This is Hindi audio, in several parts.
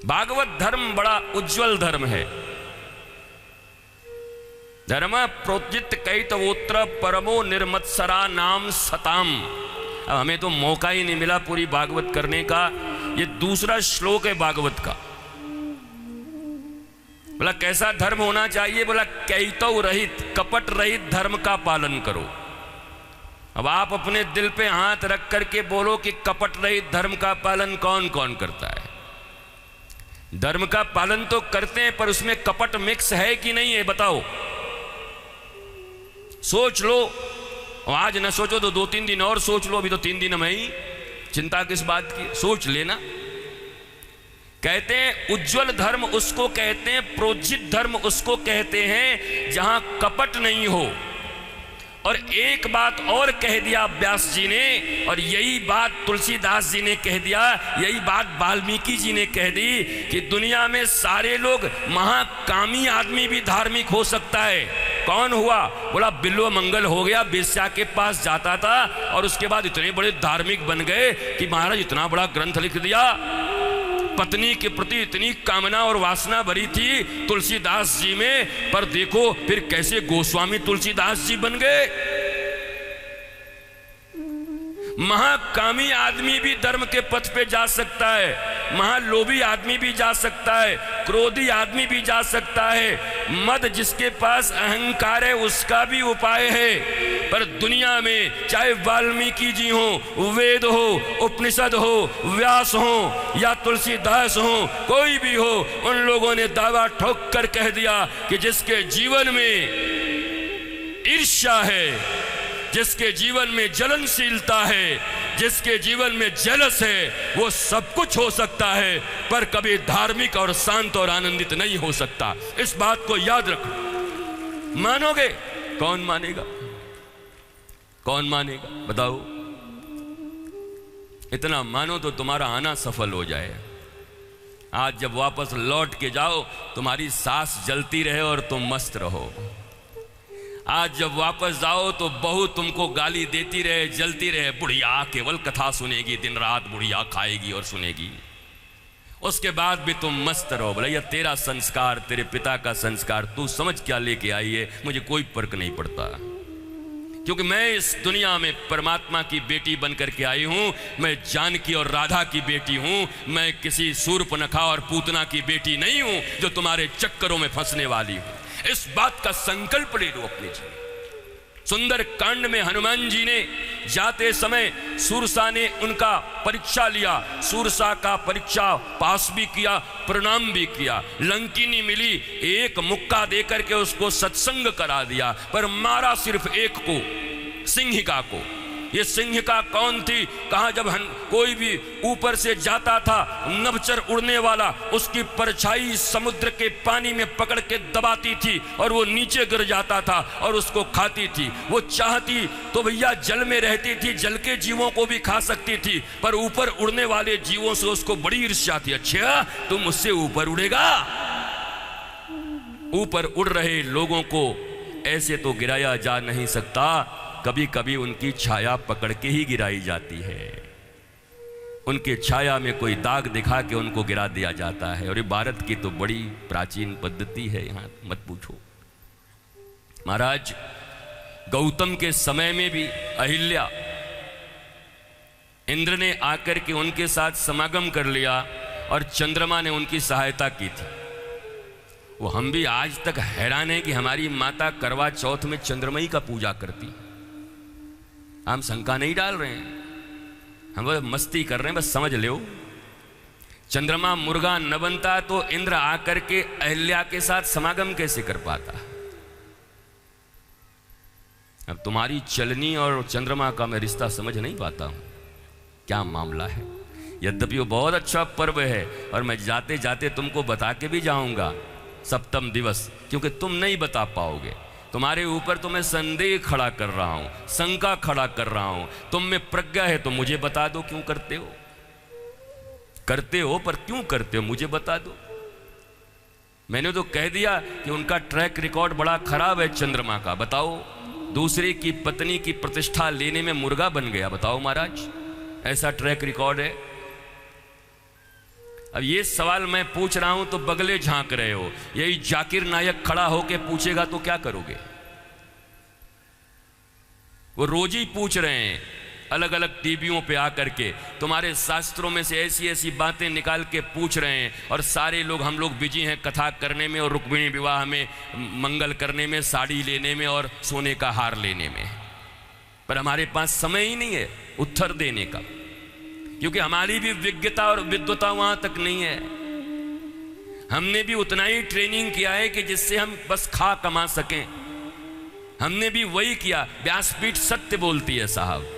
भागवत धर्म बड़ा उज्जवल धर्म है। धर्म प्रोजित कैतवोत्र परमो निर्मत्सरा नाम सताम। अब हमें तो मौका ही नहीं मिला पूरी भागवत करने का। ये दूसरा श्लोक है भागवत का। बोला कैसा धर्म होना चाहिए? बोला कैतव रहित, कपट रहित धर्म का पालन करो। अब आप अपने दिल पे हाथ रख करके बोलो कि कपट रहित धर्म का पालन कौन कौन करता है? धर्म का पालन तो करते हैं, पर उसमें कपट मिक्स है कि नहीं है बताओ? सोच लो। आज न सोचो तो 2-3 दिन और सोच लो। अभी तो 3 दिन में ही, चिंता किस बात की? सोच लेना। कहते हैं उज्जवल धर्म उसको कहते हैं, प्रोजित धर्म उसको कहते हैं जहां कपट नहीं हो। और एक बात और कह दिया व्यास जी ने, और यही बात तुलसीदास जी ने कह दिया, यही बात वाल्मीकि जी ने कह दी कि दुनिया में सारे लोग, महाकामी आदमी भी धार्मिक हो सकता है। कौन हुआ? बोला बिल्व मंगल हो गया, वेश्या के पास जाता था और उसके बाद इतने बड़े धार्मिक बन गए कि महाराज इतना बड़ा ग्रंथ लिख दिया। पत्नी के प्रति इतनी कामना और वासना भरी थी तुलसीदास जी में, पर देखो फिर कैसे गोस्वामी तुलसीदास जी बन गए। महाकामी आदमी भी धर्म के पथ पे जा सकता है, महालोभी आदमी भी जा सकता है, क्रोधी आदमी भी जा सकता है। मद जिसके पास अहंकार है उसका भी उपाय है। पर दुनिया में चाहे वाल्मीकि जी हो, वेद हो, उपनिषद हो, व्यास हो या तुलसीदास हो, कोई भी हो, उन लोगों ने दावा ठोक कर कह दिया कि जिसके जीवन में ईर्ष्या है, जिसके जीवन में जलनशीलता है, जिसके जीवन में जलस है, वो सब कुछ हो सकता है पर कभी धार्मिक और शांत और आनंदित नहीं हो सकता। इस बात को याद रखो। मानोगे? कौन मानेगा? कौन मानेगा बताओ? इतना मानो तो तुम्हारा आना सफल हो जाए। आज जब वापस लौट के जाओ तुम्हारी सांस जलती रहे और तुम मस्त रहो। आज जब वापस जाओ तो बहू तुमको गाली देती रहे, जलती रहे, बुढ़िया केवल कथा सुनेगी, दिन रात बुढ़िया खाएगी और सुनेगी, उसके बाद भी तुम मस्त रहो। बोला यह तेरा संस्कार, तेरे पिता का संस्कार, तू समझ क्या लेके आई है, मुझे कोई फर्क नहीं पड़ता, क्योंकि मैं इस दुनिया में परमात्मा की बेटी बन करके आई हूं। मैं जानकी और राधा की बेटी हूं। मैं किसी शूर्पणखा और पूतना की बेटी नहीं हूं जो तुम्हारे चक्करों में फंसने वाली हूं। इस बात का संकल्प ले लो अपने जीवन। सुंदर कांड में हनुमान जी ने जाते समय सूरसा ने उनका परीक्षा लिया, सूरसा का परीक्षा पास भी किया, प्रणाम भी किया। लंकिनी मिली, एक मुक्का देकर के उसको सत्संग करा दिया, पर मारा सिर्फ एक को, सिंहिका को। ये सिंहिका कौन थी? कहा जब कोई भी ऊपर से जाता था, नभचर उड़ने वाला, उसकी परछाई समुद्र के पानी में पकड़ के दबाती थी और वो नीचे गिर जाता था और उसको खाती थी। वो चाहती तो भैया जल में रहती थी, जल के जीवों को भी खा सकती थी, पर ऊपर उड़ने वाले जीवों से उसको बड़ी ईर्ष्या थी। अच्छा तुम मुझसे ऊपर उड़ेगा? ऊपर उड़ रहे लोगों को ऐसे तो गिराया जा नहीं सकता, कभी कभी उनकी छाया पकड़ के ही गिराई जाती है। उनके छाया में कोई दाग दिखा के उनको गिरा दिया जाता है। और ये भारत की तो बड़ी प्राचीन पद्धति है, यहां मत पूछो। महाराज गौतम के समय में भी अहिल्या, इंद्र ने आकर के उनके साथ समागम कर लिया और चंद्रमा ने उनकी सहायता की थी। वो हम भी आज तक हैरान है कि हमारी माता करवा चौथ में चंद्रमई का पूजा करती। हम शंका नहीं डाल रहे हैं, हम बस मस्ती कर रहे हैं, बस समझ लो। चंद्रमा मुर्गा न बनता तो इंद्र आकर के अहिल्या के साथ समागम कैसे कर पाता? अब तुम्हारी चलनी और चंद्रमा का मैं रिश्ता समझ नहीं पाता हूं, क्या मामला है। यद्यपि वो बहुत अच्छा पर्व है और मैं जाते जाते तुमको बता के भी जाऊंगा सप्तम दिवस, क्योंकि तुम नहीं बता पाओगे। तुम्हारे ऊपर तो मैं संदेह खड़ा कर रहा हूं, शंका खड़ा कर रहा हूं। तुम में प्रज्ञा है तो मुझे बता दो क्यों करते हो। करते हो पर क्यों करते हो मुझे बता दो। मैंने तो कह दिया कि उनका ट्रैक रिकॉर्ड बड़ा खराब है चंद्रमा का। बताओ, दूसरे की पत्नी की प्रतिष्ठा लेने में मुर्गा बन गया। बताओ महाराज, ऐसा ट्रैक रिकॉर्ड है। अब ये सवाल मैं पूछ रहा हूं तो बगले झांक रहे हो, यही जाकिर नायक खड़ा होके पूछेगा तो क्या करोगे? वो रोज ही पूछ रहे हैं अलग अलग टीवियों पे आकर के, तुम्हारे शास्त्रों में से ऐसी ऐसी बातें निकाल के पूछ रहे हैं, और सारे लोग, हम लोग बिजी हैं कथा करने में और रुक्मिणी विवाह में, मंगल करने में, साड़ी लेने में और सोने का हार लेने में, पर हमारे पास समय ही नहीं है उत्तर देने का, क्योंकि हमारी भी विज्ञता और विद्वता वहां तक नहीं है। हमने भी उतना ही ट्रेनिंग किया है कि जिससे हम बस खा कमा सकें। हमने भी वही किया। व्यासपीठ सत्य बोलती है साहब,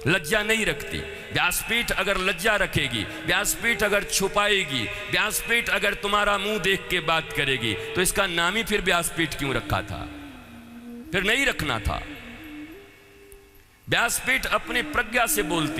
लज्जा नहीं रखती। व्यासपीठ अगर लज्जा रखेगी, व्यासपीठ अगर छुपाएगी, व्यासपीठ अगर तुम्हारा मुंह देख के बात करेगी, तो इसका नाम ही फिर व्यासपीठ क्यों रखा था? फिर नहीं रखना था। व्यासपीठ अपनी प्रज्ञा से बोलती